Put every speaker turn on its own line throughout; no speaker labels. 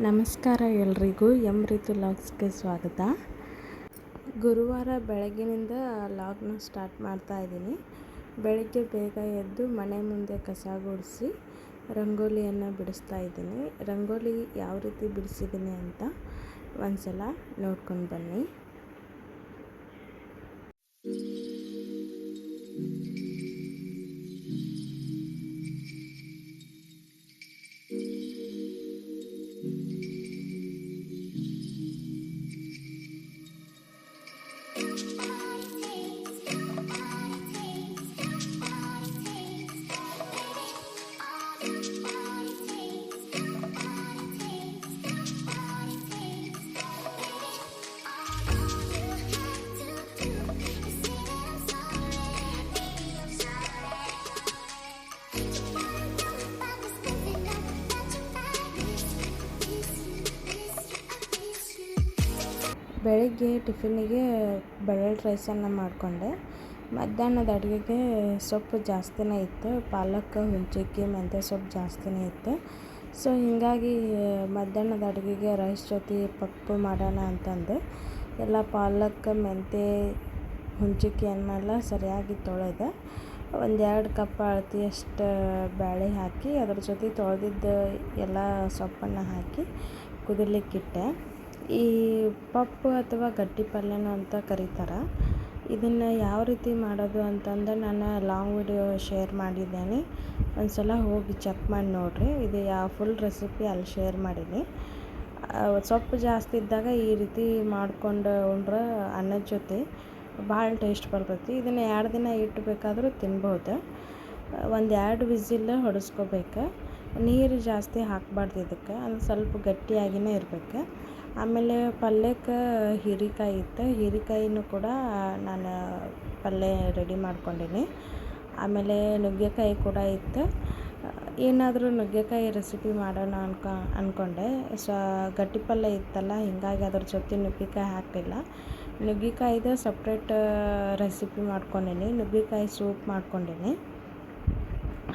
ನಮಸ್ಕಾರ ಎಲ್ರಿಗೂ ರಿತು ಲಾಗ್ಸ್ಗೆ ಸ್ವಾಗತ. ಗುರುವಾರ ಬೆಳಗ್ಗಿನಿಂದ ಲಾಗ್ನ ಸ್ಟಾರ್ಟ್ ಮಾಡ್ತಾ ಇದ್ದೀನಿ. ಬೆಳಗ್ಗೆ ಬೇಗ ಎದ್ದು ಮನೆ ಮುಂದೆ ಕಸ ಗುಡಿಸಿ ರಂಗೋಲಿಯನ್ನು ಬಿಡಿಸ್ತಾ ಇದ್ದೀನಿ. ರಂಗೋಲಿ ಯಾವ ರೀತಿ ಬಿಡಿಸಿದ್ದೀನಿ ಅಂತ ಒಂದ್ಸಲ ನೋಡ್ಕೊಂಡು ಬನ್ನಿ. ಬೆಳಗ್ಗೆ ಟಿಫಿನಿಗೆ ಬೆಳ್ಳುಳ್ಳಿ ರೈಸನ್ನು ಮಾಡಿಕೊಂಡೆ. ಮಧ್ಯಾಹ್ನದ ಅಡುಗೆಗೆ ಸೊಪ್ಪು ಜಾಸ್ತಿನೇ ಇತ್ತು. ಪಾಲಕ್, ಹುಂಚಿಕ್ಕಿ, ಮೆಂತ್ಯ ಸೊಪ್ಪು ಜಾಸ್ತಿನೇ ಇತ್ತು. ಸೊ ಹೀಗಾಗಿ ಮಧ್ಯಾಹ್ನದ ಅಡುಗೆಗೆ ರೈಸ್ ಜೊತೆ ಪಪ್ಪು ಮಾಡೋಣ ಅಂತಂದು ಎಲ್ಲ ಪಾಲಕ್, ಮೆಂತ್ಯ, ಹುಂಚಿಕ್ಕಿಯನ್ನೆಲ್ಲ ಸರಿಯಾಗಿ ತೊಳೆದೆ. 1-2 ಕಪ್ ಅಳತೆಯಷ್ಟು ಬೇಳೆ ಹಾಕಿ ಅದ್ರ ಜೊತೆ ತೊಳೆದಿದ್ದು ಎಲ್ಲ ಸೊಪ್ಪನ್ನು ಹಾಕಿ ಕುದಿಲಿಕ್ಕಿಟ್ಟೆ. ಈ ಪಪ್ಪು ಅಥವಾ ಗಟ್ಟಿ ಪಲ್ಯನೂ ಅಂತ ಕರೀತಾರೆ. ಇದನ್ನು ಯಾವ ರೀತಿ ಮಾಡೋದು ಅಂತಂದು ನಾನು ಲಾಂಗ್ ವಿಡಿಯೋ ಶೇರ್ ಮಾಡಿದ್ದೇನೆ. ಒಂದು ಸಲ ಹೋಗಿ ಚೆಕ್ ಮಾಡಿ ನೋಡಿರಿ. ಇದು ಫುಲ್ ರೆಸಿಪಿ ಅಲ್ಲಿ ಶೇರ್ ಮಾಡೀನಿ. ಸೊಪ್ಪು ಜಾಸ್ತಿ ಇದ್ದಾಗ ಈ ರೀತಿ ಮಾಡ್ಕೊಂಡು ಉಂಡ್ರೆ ಅನ್ನದ ಜೊತೆ ಭಾಳ ಟೇಸ್ಟ್ ಬರ್ತೈತಿ. ಇದನ್ನು 2 ದಿನ ಇಟ್ಟಬೇಕಾದ್ರೂ ತಿನ್ಬೋದು. 1-2 ವಿಸಿಲ್ ಹೊಡೆಸ್ಕೋಬೇಕು. ನೀರು ಜಾಸ್ತಿ ಹಾಕಬಾರ್ದು ಇದಕ್ಕೆ, ಅದು ಸ್ವಲ್ಪ ಗಟ್ಟಿಯಾಗಿಯೇ ಇರಬೇಕು. ಆಮೇಲೆ ಪಲ್ಯಕ್ಕೆ ಹೀರೆಕಾಯಿ ಇತ್ತು. ಹೀರೆಕಾಯಿನೂ ಕೂಡ ನಾನು ಪಲ್ಯ ರೆಡಿ ಮಾಡ್ಕೊಂಡೀನಿ. ಆಮೇಲೆ ನುಗ್ಗೆಕಾಯಿ ಕೂಡ ಇತ್ತು. ಏನಾದರೂ ನುಗ್ಗೆಕಾಯಿ ರೆಸಿಪಿ ಮಾಡೋಣ ಅಂದ್ಕೊಂಡೆ. ಗಟ್ಟಿ ಪಲ್ಯ ಇತ್ತಲ್ಲ, ಹೀಗಾಗಿ ಅದ್ರ ಜೊತೆ ನುಗ್ಗೆಕಾಯಿ ಹಾಕಲಿಲ್ಲ. ನುಗ್ಗೆಕಾಯಿದು ಸಪ್ರೇಟ್ ರೆಸಿಪಿ ಮಾಡ್ಕೊಂಡೀನಿ. ನುಗ್ಗೆಕಾಯಿ ಸೂಪ್ ಮಾಡ್ಕೊಂಡೀನಿ.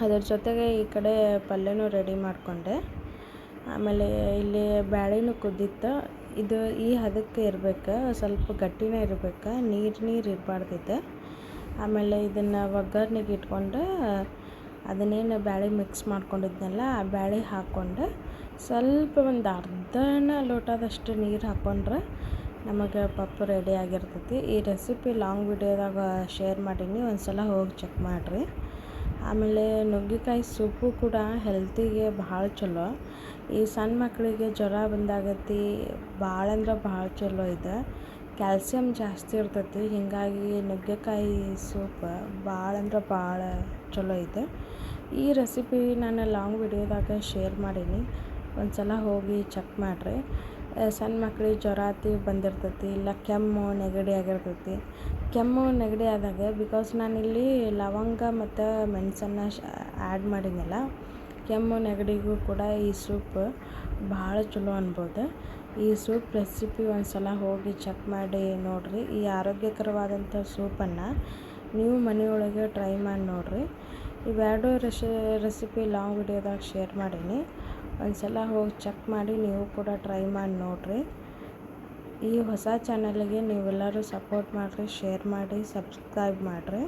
ಅದರ ಜೊತೆಗೆ ಈ ಕಡೆ ಪಲ್ಯನೂ ರೆಡಿ ಮಾಡಿಕೊಂಡೆ. ಆಮೇಲೆ ಇಲ್ಲಿ ಬ್ಯಾಳೆನೂ ಕುದ್ದಿತ್ತು. ಇದು ಈ ಹದಕ್ಕೆ ಇರಬೇಕು, ಸ್ವಲ್ಪ ಗಟ್ಟಿನೇ ಇರಬೇಕು, ನೀರು ಇರಬಾರ್ದಿದೆ. ಆಮೇಲೆ ಇದನ್ನು ಒಗ್ಗರಣೆಗೆ ಇಟ್ಕೊಂಡು ಅದನ್ನೇನು ಬ್ಯಾಳೆ ಮಿಕ್ಸ್ ಮಾಡ್ಕೊಂಡಿದ್ನಲ್ಲ ಆ ಬ್ಯಾಳೆ ಹಾಕ್ಕೊಂಡು ಸ್ವಲ್ಪ ಒಂದು ಅರ್ಧನ ಲೋಟದಷ್ಟು ನೀರು ಹಾಕ್ಕೊಂಡ್ರೆ ನಮಗೆ ಪಪ್ಪು ರೆಡಿ ಆಗಿರ್ತೈತಿ. ಈ ರೆಸಿಪಿ ಲಾಂಗ್ ವಿಡಿಯೋದಾಗ ಶೇರ್ ಮಾಡೀನಿ, ಒಂದು ಸಲ ಹೋಗಿ ಚೆಕ್ ಮಾಡಿರಿ. ಆಮೇಲೆ ನುಗ್ಗೆಕಾಯಿ ಸೂಪು ಕೂಡ ಹೆಲ್ತಿಗೆ ಭಾಳ ಚಲೋ. ಈ ಸಣ್ಣ ಮಕ್ಕಳಿಗೆ ಜ್ವರ ಬಂದಾಗತ್ತಿ ಭಾಳ ಅಂದ್ರೆ ಭಾಳ ಚಲೋ ಇದೆ. ಕ್ಯಾಲ್ಸಿಯಂ ಜಾಸ್ತಿ ಇರ್ತೈತಿ. ಹೀಗಾಗಿ ನುಗ್ಗೆಕಾಯಿ ಸೂಪ್ ಭಾಳ ಅಂದ್ರೆ ಭಾಳ ಚಲೋ ಇದೆ. ಈ ರೆಸಿಪಿ ನಾನು ಲಾಂಗ್ ವಿಡಿಯೋದಾಗ ಶೇರ್ ಮಾಡೀನಿ, ಒಂದು ಸಲ ಹೋಗಿ ಚೆಕ್ ಮಾಡಿರಿ. ಸಣ್ಣ ಮಕ್ಕಳಿಗೆ ಜ್ವರ ಬಂದಿರ್ತೈತಿ, ಇಲ್ಲ ಕೆಮ್ಮು ನೆಗಡಿ ಆಗಿರ್ತೈತಿ. ಕೆಮ್ಮು ನೆಗಡಿ ಆದಾಗ ಬಿಕಾಸ್ ನಾನಿಲ್ಲಿ ಲವಂಗ ಮತ್ತು ಮೆಣಸನ್ನು ಆ್ಯಡ್ ಮಾಡೀನಲ್ಲ, ಕೆಮ್ಮು ನೆಗಡಿಗೂ ಕೂಡ ಈ ಸೂಪ್ ಭಾಳ ಚಲೋ ಅನ್ಬೋದು. ಈ ಸೂಪ್ ರೆಸಿಪಿ ಒಂದು ಸಲ ಹೋಗಿ ಚೆಕ್ ಮಾಡಿ ನೋಡಿರಿ. ಈ ಆರೋಗ್ಯಕರವಾದಂಥ ಸೂಪನ್ನು ನೀವು ಮನೆಯೊಳಗೆ ಟ್ರೈ ಮಾಡಿ ನೋಡಿರಿ. ಇವೆರಡು ರೆಸಿಪಿ ಲಾಂಗ್ ವಿಡಿಯೋದಾಗ ಶೇರ್ ಮಾಡೀನಿ, ಒಂದು ಸಲ ಹೋಗಿ ಚೆಕ್ ಮಾಡಿ ನೀವು ಕೂಡ ಟ್ರೈ ಮಾಡಿ ನೋಡಿರಿ. ಈ ಹೊಸ ಚಾನಲ್ಗೆ ನೀವೆಲ್ಲರೂ ಸಪೋರ್ಟ್ ಮಾಡಿರಿ, ಶೇರ್ ಮಾಡಿ, ಸಬ್ಸ್ಕ್ರೈಬ್ ಮಾಡಿರಿ.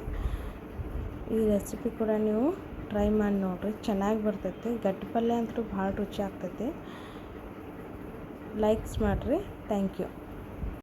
ಈ ರೆಸಿಪಿ ಕೂಡ ನೀವು ಟ್ರೈ ಮಾಡಿ ನೋಡಿರಿ, ಚೆನ್ನಾಗಿ ಬರ್ತೈತಿ. ಗಟ್ಟಿ ಪಲ್ಯ ಅಂತೂ ಭಾಳ ರುಚಿ ಆಗ್ತೈತಿ. ಲೈಕ್ಸ್ ಮಾಡಿರಿ. Thank you.